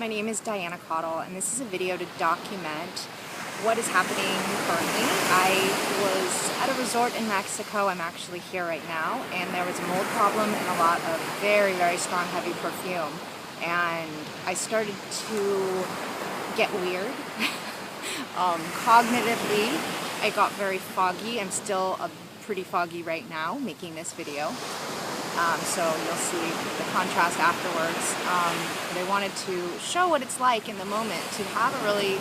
My name is Kottle, and this is a video to document what is happening currently. I was at a resort in Mexico. I'm actually here right now, and there was a mold problem and a lot of very, very strong, heavy perfume. And I started to get weird. Cognitively, I got very foggy. I'm still pretty foggy right now making this video. So you'll see the contrast afterwards. But I wanted to show what it's like in the moment to have a really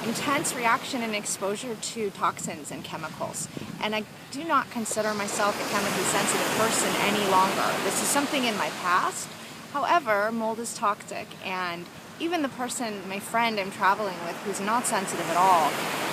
intense reaction and exposure to toxins and chemicals. And I do not consider myself a chemically sensitive person any longer. This is something in my past. However, mold is toxic, and even the person, my friend I'm traveling with, who's not sensitive at all,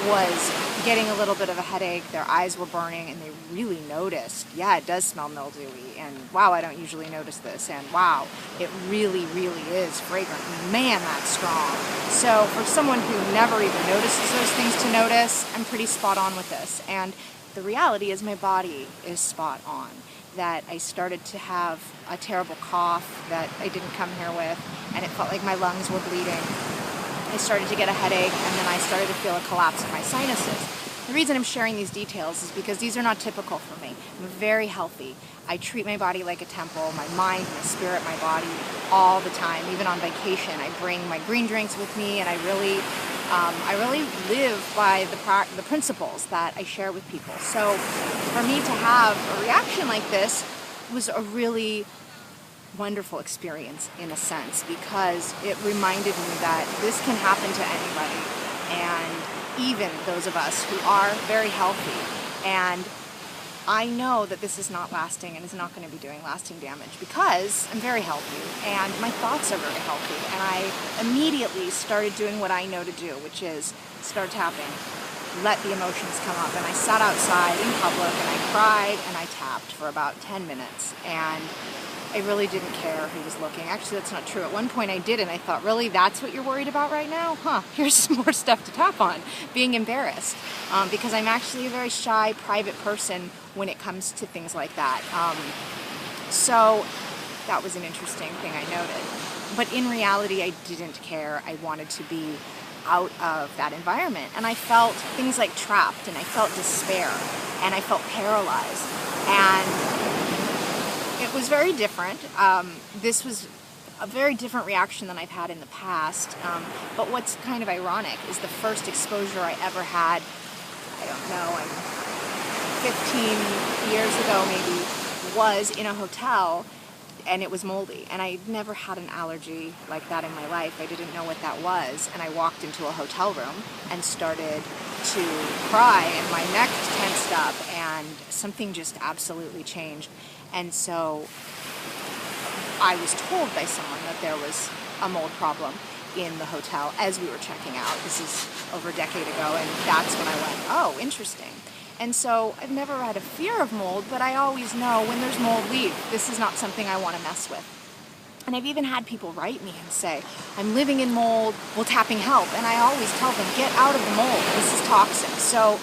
was getting a little bit of a headache. Their eyes were burning, and they really noticed, yeah, it does smell mildewy, and wow, I don't usually notice this, and wow, it really, really is fragrant. Man, that's strong. So for someone who never even notices those things to notice, I'm pretty spot on with this. And the reality is my body is spot on. That I started to have a terrible cough that I didn't come here with, and it felt like my lungs were bleeding. I started to get a headache, and then I started to feel a collapse in my sinuses. The reason I'm sharing these details is because these are not typical for me. I'm very healthy. I treat my body like a temple, my mind, my spirit, my body, all the time. Even on vacation, I bring my green drinks with me, and I really live by the principles that I share with people. So for me to have a reaction like this was a really wonderful experience in a sense, because it reminded me that this can happen to anybody, and even those of us who are very healthy. And I know that this is not lasting and is not going to be doing lasting damage because I'm very healthy and my thoughts are very healthy. And I immediately started doing what I know to do, which is start tapping, let the emotions come up. And I sat outside in public and I cried and I tapped for about 10 minutes. And I really didn't care who was looking. Actually, that's not true. At one point I did, and I thought, really, that's what you're worried about right now? Here's some more stuff to tap on. Being embarrassed. Because I'm actually a very shy, private person when it comes to things like that. So that was an interesting thing I noted. But in reality, I didn't care. I wanted to be out of that environment. And I felt things like trapped, and I felt despair, and I felt paralyzed. And it was very different. This was a very different reaction than I've had in the past. But what's kind of ironic is the first exposure I ever had, I don't know, 15 years ago maybe, was in a hotel, and it was moldy. And I never had an allergy like that in my life. I didn't know what that was. And I walked into a hotel room and started to cry, and my neck tensed up, and something just absolutely changed. And so I was told by someone that there was a mold problem in the hotel as we were checking out. This is over a decade ago, and that's when I went, oh, interesting. And so I've never had a fear of mold, but I always know when there's mold, leave. This is not something I want to mess with. And I've even had people write me and say, I'm living in mold, will tapping help? And I always tell them, get out of the mold, this is toxic. So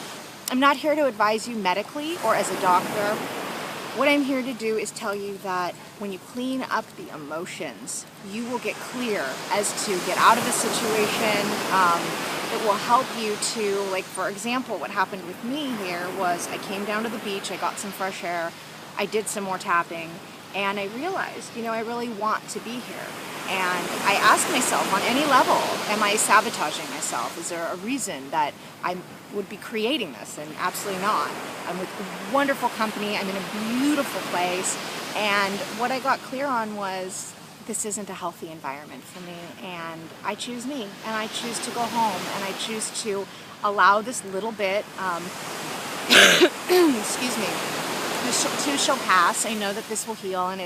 I'm not here to advise you medically or as a doctor. What I'm here to do is tell you that when you clean up the emotions, you will get clear as to get out of the situation. It will help you to, like, for example, what happened with me here was I came down to the beach, I got some fresh air, I did some more tapping, and I realized, I really want to be here. And I asked myself, on any level, am I sabotaging myself? Is there a reason that I would be creating this? And absolutely not. I'm with wonderful company. I'm in a beautiful place. And what I got clear on was this isn't a healthy environment for me. And I choose me. And I choose to go home. And I choose to allow this little bit, excuse me, to shall pass. I know that this will heal, and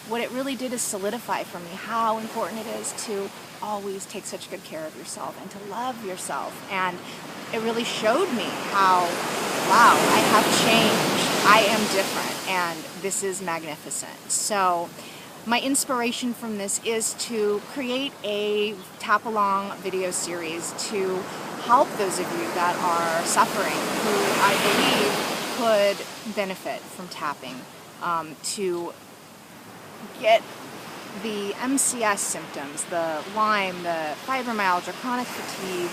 what it really did is solidify for me how important it is to always take such good care of yourself and to love yourself. And it really showed me how, wow, I have changed. I am different, and this is magnificent. So my inspiration from this is to create a tap-along video series to help those of you that are suffering, who I believe could benefit from tapping, to get the MCS symptoms, the Lyme, the fibromyalgia, chronic fatigue,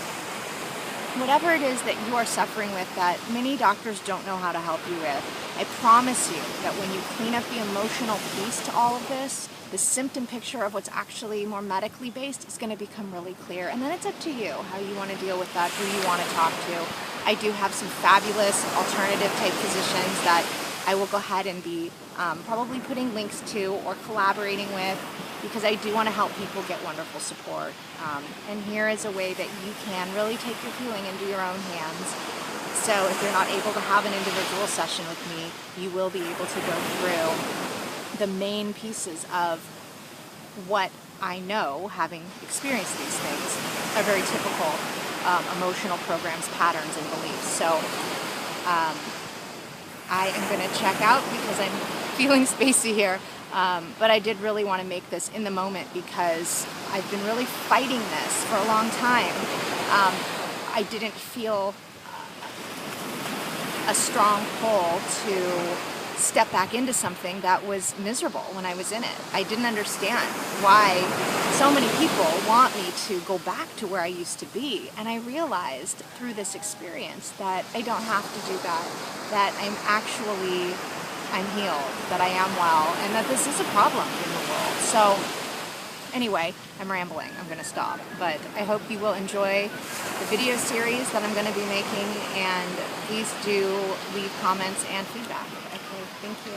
whatever it is that you are suffering with that many doctors don't know how to help you with, I promise you that when you clean up the emotional piece to all of this, the symptom picture of what's actually more medically based is going to become really clear. And then it's up to you how you want to deal with that, who you want to talk to. I do have some fabulous alternative type physicians that I will go ahead and be probably putting links to or collaborating with, because I do want to help people get wonderful support. And here is a way that you can really take your healing into your own hands. So if you're not able to have an individual session with me, you will be able to go through the main pieces of what I know, having experienced these things, are very typical emotional programs, patterns, and beliefs. So I am going to check out because I'm feeling spacey here. But I did really want to make this in the moment because I've been really fighting this for a long time. I didn't feel a strong pull to step back into something that was miserable when I was in it. I didn't understand why so many people want me to go back to where I used to be. And I realized through this experience that I don't have to do that I'm healed, that I am well, and that this is a problem in the world. So anyway, I'm rambling. I'm going to stop. But I hope you will enjoy the video series that I'm going to be making, and please do leave comments and feedback. Okay, thank you.